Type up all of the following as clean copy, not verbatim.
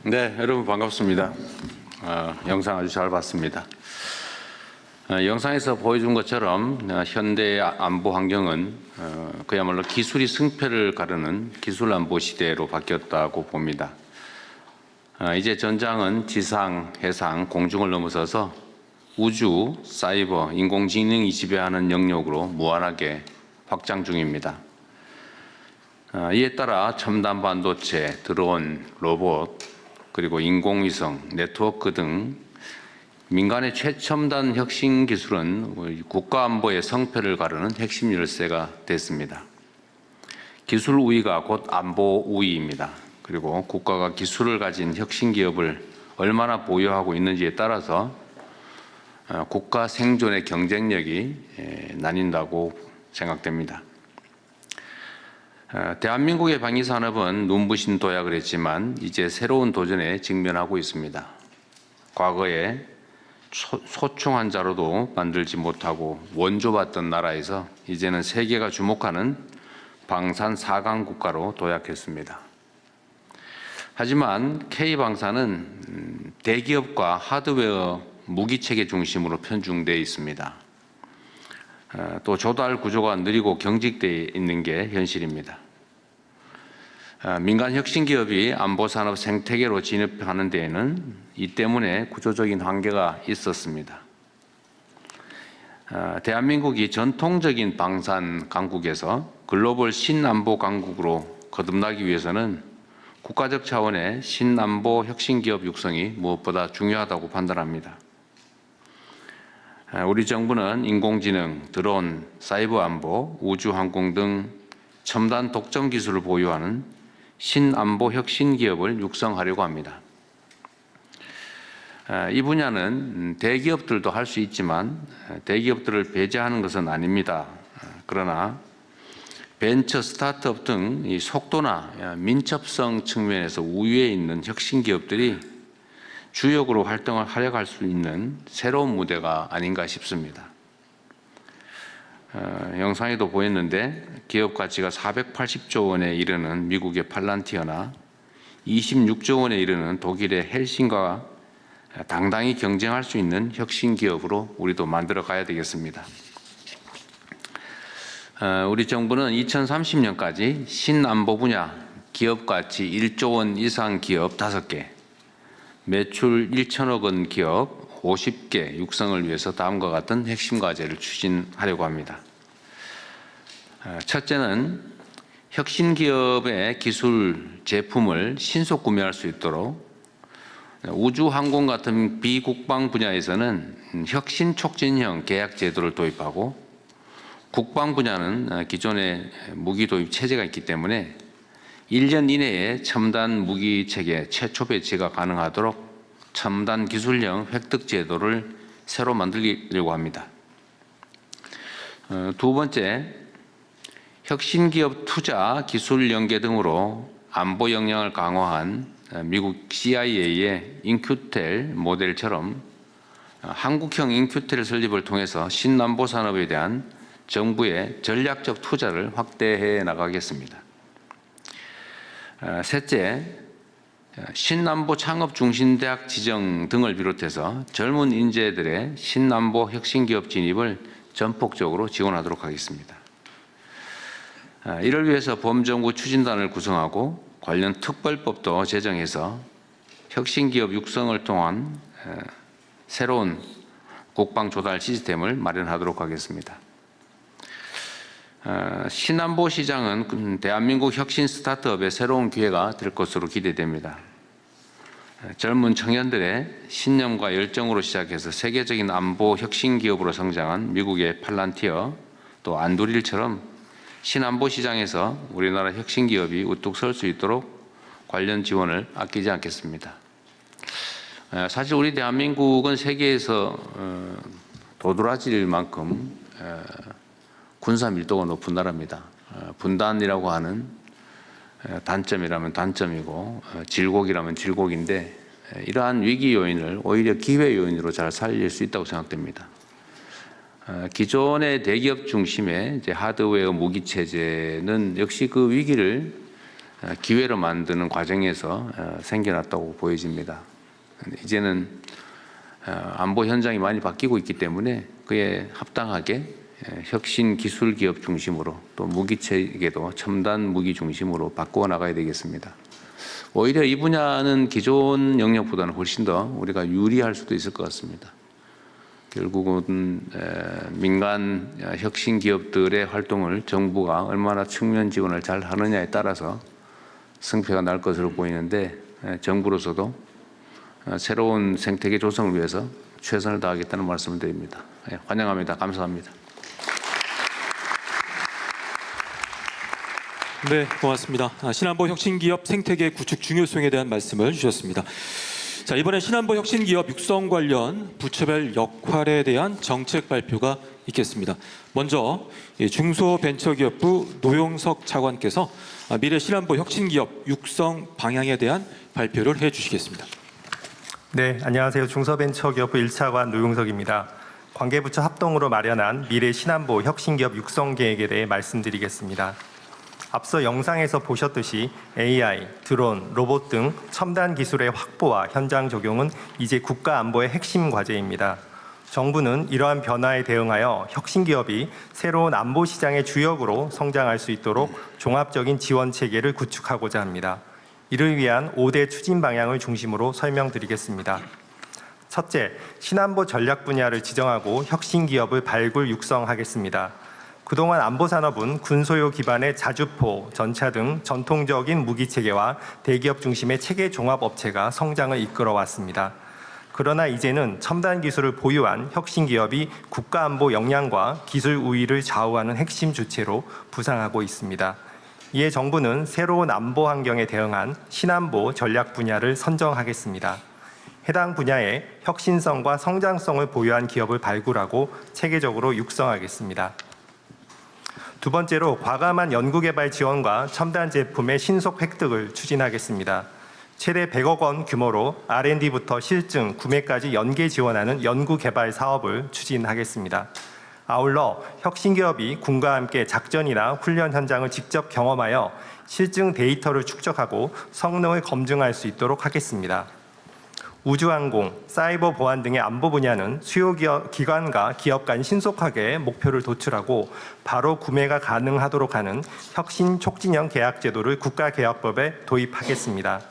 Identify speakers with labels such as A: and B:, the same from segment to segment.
A: 네, 여러분 반갑습니다. 영상 아주 잘 봤습니다. 영상에서 보여준 것처럼 현대 안보 환경은 그야말로 기술이 승패를 가르는 기술 안보 시대로 바뀌었다고 봅니다. 이제 전장은 지상, 해상, 공중을 넘어서서 우주, 사이버, 인공지능이 지배하는 영역으로 무한하게 확장 중입니다. 이에 따라 첨단 반도체, 드론, 로봇, 그리고 인공위성, 네트워크 등 민간의 최첨단 혁신 기술은 국가 안보의 성패를 가르는 핵심 열쇠가 됐습니다. 기술 우위가 곧 안보 우위입니다. 그리고 국가가 기술을 가진 혁신 기업을 얼마나 보유하고 있는지에 따라서 국가 생존의 경쟁력이 나뉜다고 생각됩니다. 대한민국의 방위산업은 눈부신 도약을 했지만 이제 새로운 도전에 직면하고 있습니다. 과거에 소총한 자로도 만들지 못하고 원조받던 나라에서 이제는 세계가 주목하는 방산 4강 국가로 도약했습니다. 하지만 K방산은 대기업과 하드웨어 무기체계 중심으로 편중되어 있습니다. 또 조달 구조가 느리고 경직되어 있는 게 현실입니다. 민간 혁신 기업이 안보 산업 생태계로 진입하는 데에는 이 때문에 구조적인 한계가 있었습니다. 대한민국이 전통적인 방산 강국에서 글로벌 신안보 강국으로 거듭나기 위해서는 국가적 차원의 신안보 혁신 기업 육성이 무엇보다 중요하다고 판단합니다. 우리 정부는 인공지능, 드론, 사이버 안보, 우주항공 등 첨단 독점 기술을 보유하는 신안보 혁신 기업을 육성하려고 합니다. 이 분야는 대기업들도 할 수 있지만 대기업들을 배제하는 것은 아닙니다. 그러나 벤처 스타트업 등 이 속도나 민첩성 측면에서 우위에 있는 혁신 기업들이 주역으로 활동을 하려고 할 수 있는 새로운 무대가 아닌가 싶습니다. 영상에도 보였는데 기업 가치가 480조 원에 이르는 미국의 팔란티어나 26조 원에 이르는 독일의 헬싱과 당당히 경쟁할 수 있는 혁신 기업으로 우리도 만들어 가야 되겠습니다. 우리 정부는 2030년까지 신안보 분야 기업 가치 1조 원 이상 기업 5개, 매출 1천억 원 기업 50개 육성을 위해서 다음과 같은 핵심 과제를 추진하려고 합니다. 첫째는 혁신 기업의 기술 제품을 신속 구매할 수 있도록 우주 항공 같은 비국방 분야에서는 혁신 촉진형 계약 제도를 도입하고 국방 분야는 기존의 무기 도입 체제가 있기 때문에 1년 이내에 첨단 무기 체계 최초 배치가 가능하도록 첨단 기술형 획득 제도를 새로 만들려고 합니다. 두 번째, 혁신 기업 투자, 기술 연계 등으로 안보 역량을 강화한 미국 CIA의 인큐텔 모델처럼 한국형 인큐텔 설립을 통해서 신안보 산업에 대한 정부의 전략적 투자를 확대해 나가겠습니다. 셋째, 신안보 창업 중심대학 지정 등을 비롯해서 젊은 인재들의 신안보 혁신기업 진입을 전폭적으로 지원하도록 하겠습니다. 이를 위해서 범정부 추진단을 구성하고 관련 특별법도 제정해서 혁신기업 육성을 통한 새로운 국방 조달 시스템을 마련하도록 하겠습니다. 신안보 시장은 대한민국 혁신 스타트업의 새로운 기회가 될 것으로 기대됩니다. 젊은 청년들의 신념과 열정으로 시작해서 세계적인 안보 혁신 기업으로 성장한 미국의 팔란티어 또 안두릴처럼 신안보 시장에서 우리나라 혁신 기업이 우뚝 설 수 있도록 관련 지원을 아끼지 않겠습니다. 사실 우리 대한민국은 세계에서 도드라질 만큼 군사 밀도가 높은 나라입니다. 분단이라고 하는 단점이라면 단점이고 질곡이라면 질곡인데 이러한 위기 요인을 오히려 기회 요인으로 잘 살릴 수 있다고 생각됩니다. 기존의 대기업 중심의 이제 하드웨어 무기 체제는 역시 그 위기를 기회로 만드는 과정에서 생겨났다고 보여집니다. 이제는 안보 현장이 많이 바뀌고 있기 때문에 그에 합당하게 혁신 기술 기업 중심으로 또 무기 체계도 첨단 무기 중심으로 바꾸어 나가야 되겠습니다. 오히려 이 분야는 기존 영역보다는 훨씬 더 우리가 유리할 수도 있을 것 같습니다. 결국은 민간 혁신 기업들의 활동을 정부가 얼마나 측면 지원을 잘 하느냐에 따라서 승패가 날 것으로 보이는데 정부로서도 새로운 생태계 조성을 위해서 최선을 다하겠다는 말씀을 드립니다. 환영합니다. 감사합니다.
B: 네, 고맙습니다. 신안보 혁신기업 생태계 구축 중요성에 대한 말씀을 주셨습니다. 자, 이번에 신안보 혁신기업 육성 관련 부처별 역할에 대한 정책 발표가 있겠습니다. 먼저 중소벤처기업부 노용석 차관께서 미래 신안보 혁신기업 육성 방향에 대한 발표를 해주시겠습니다.
C: 네, 안녕하세요. 중소벤처기업부 1차관 노용석입니다. 관계부처 합동으로 마련한 미래 신안보 혁신기업 육성 계획에 대해 말씀드리겠습니다. 앞서 영상에서 보셨듯이 AI, 드론, 로봇 등 첨단 기술의 확보와 현장 적용은 이제 국가 안보의 핵심 과제입니다. 정부는 이러한 변화에 대응하여 혁신기업이 새로운 안보 시장의 주역으로 성장할 수 있도록 종합적인 지원 체계를 구축하고자 합니다. 이를 위한 5대 추진 방향을 중심으로 설명드리겠습니다. 첫째, 신안보 전략 분야를 지정하고 혁신기업을 발굴 육성하겠습니다. 그동안 안보산업은 군소요 기반의 자주포, 전차 등 전통적인 무기체계와 대기업 중심의 체계 종합업체가 성장을 이끌어왔습니다. 그러나 이제는 첨단 기술을 보유한 혁신기업이 국가안보 역량과 기술 우위를 좌우하는 핵심 주체로 부상하고 있습니다. 이에 정부는 새로운 안보 환경에 대응한 신안보 전략 분야를 선정하겠습니다. 해당 분야에 혁신성과 성장성을 보유한 기업을 발굴하고 체계적으로 육성하겠습니다. 두 번째로 과감한 연구개발 지원과 첨단 제품의 신속 획득을 추진하겠습니다. 최대 100억 원 규모로 R&D부터 실증, 구매까지 연계 지원하는 연구개발 사업을 추진하겠습니다. 아울러 혁신기업이 군과 함께 작전이나 훈련 현장을 직접 경험하여 실증 데이터를 축적하고 성능을 검증할 수 있도록 하겠습니다. 우주항공, 사이버 보안 등의 안보 분야는 수요 기관과 기업 간 신속하게 목표를 도출하고 바로 구매가 가능하도록 하는 혁신 촉진형 계약 제도를 국가계약법에 도입하겠습니다.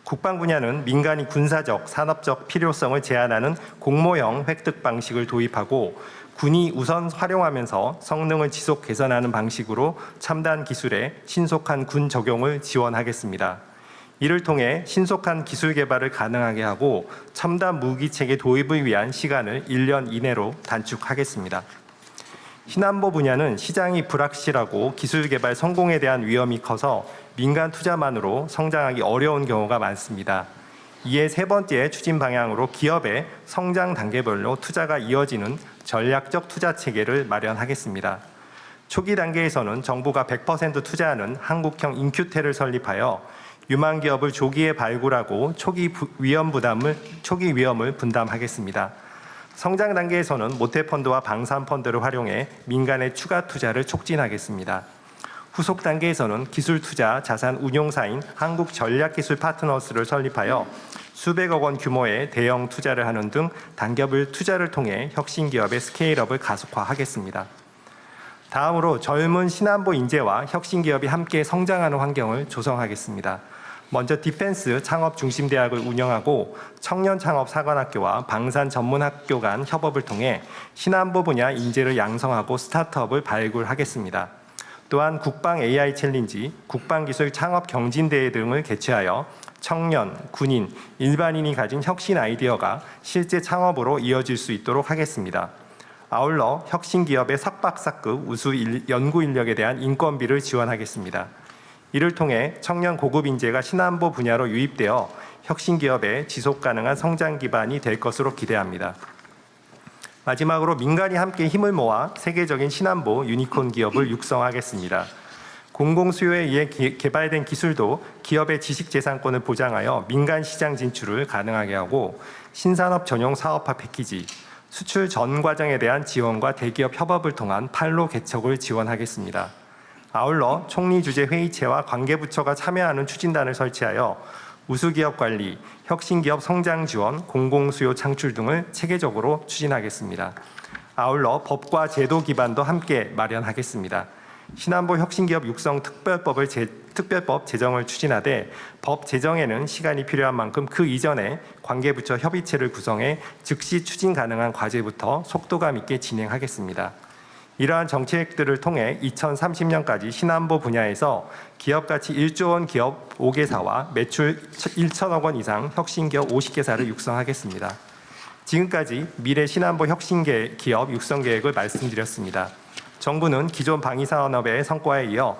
C: 국방 분야는 민간이 군사적, 산업적 필요성을 제한하는 공모형 획득 방식을 도입하고 군이 우선 활용하면서 성능을 지속 개선하는 방식으로 첨단 기술의 신속한 군 적용을 지원하겠습니다. 이를 통해 신속한 기술 개발을 가능하게 하고 첨단 무기 체계 도입을 위한 시간을 1년 이내로 단축하겠습니다. 신안보 분야는 시장이 불확실하고 기술 개발 성공에 대한 위험이 커서 민간 투자만으로 성장하기 어려운 경우가 많습니다. 이에 세 번째 추진 방향으로 기업의 성장 단계별로 투자가 이어지는 전략적 투자 체계를 마련하겠습니다. 초기 단계에서는 정부가 100% 투자하는 한국형 인큐텔을 설립하여 유망 기업을 조기에 발굴하고 초기 위험을 분담하겠습니다. 성장 단계에서는 모태펀드와 방산펀드를 활용해 민간의 추가 투자를 촉진하겠습니다. 후속 단계에서는 기술 투자 자산 운용사인 한국전략기술 파트너스를 설립하여 수백억 원 규모의 대형 투자를 하는 등 단계별 투자를 통해 혁신기업의 스케일업을 가속화하겠습니다. 다음으로 젊은 신안보 인재와 혁신기업이 함께 성장하는 환경을 조성하겠습니다. 먼저 디펜스 창업중심대학을 운영하고 청년창업사관학교와 방산전문학교 간 협업을 통해 신안보 분야 인재를 양성하고 스타트업을 발굴하겠습니다. 또한 국방 AI 챌린지, 국방기술 창업경진대회 등을 개최하여 청년, 군인, 일반인이 가진 혁신 아이디어가 실제 창업으로 이어질 수 있도록 하겠습니다. 아울러 혁신기업의 석박사급 우수 연구 인력에 대한 인건비를 지원하겠습니다. 이를 통해 청년 고급 인재가 신안보 분야로 유입되어 혁신기업의 지속가능한 성장 기반이 될 것으로 기대합니다. 마지막으로 민간이 함께 힘을 모아 세계적인 신안보 유니콘 기업을 육성하겠습니다. 공공수요에 의해 개발된 기술도 기업의 지식재산권을 보장하여 민간 시장 진출을 가능하게 하고 신산업 전용 사업화 패키지, 수출 전 과정에 대한 지원과 대기업 협업을 통한 판로 개척을 지원하겠습니다. 아울러 총리 주재 회의체와 관계부처가 참여하는 추진단을 설치하여 우수기업 관리, 혁신기업 성장 지원, 공공수요 창출 등을 체계적으로 추진하겠습니다. 아울러 법과 제도 기반도 함께 마련하겠습니다. 신안보 혁신기업 육성 특별법 제정을 추진하되 법 제정에는 시간이 필요한 만큼 그 이전에 관계부처 협의체를 구성해 즉시 추진 가능한 과제부터 속도감 있게 진행하겠습니다. 이러한 정책들을 통해 2030년까지 신안보 분야에서 기업가치 1조 원 기업 5개사와 매출 1천억 원 이상 혁신기업 50개사를 육성하겠습니다. 지금까지 미래 신안보 혁신기업 육성 계획을 말씀드렸습니다. 정부는 기존 방위산업의 성과에 이어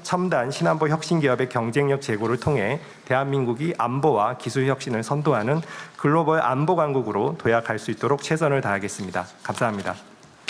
C: 첨단 신안보 혁신기업의 경쟁력 제고를 통해 대한민국이 안보와 기술 혁신을 선도하는 글로벌 안보 강국으로 도약할 수 있도록 최선을 다하겠습니다. 감사합니다.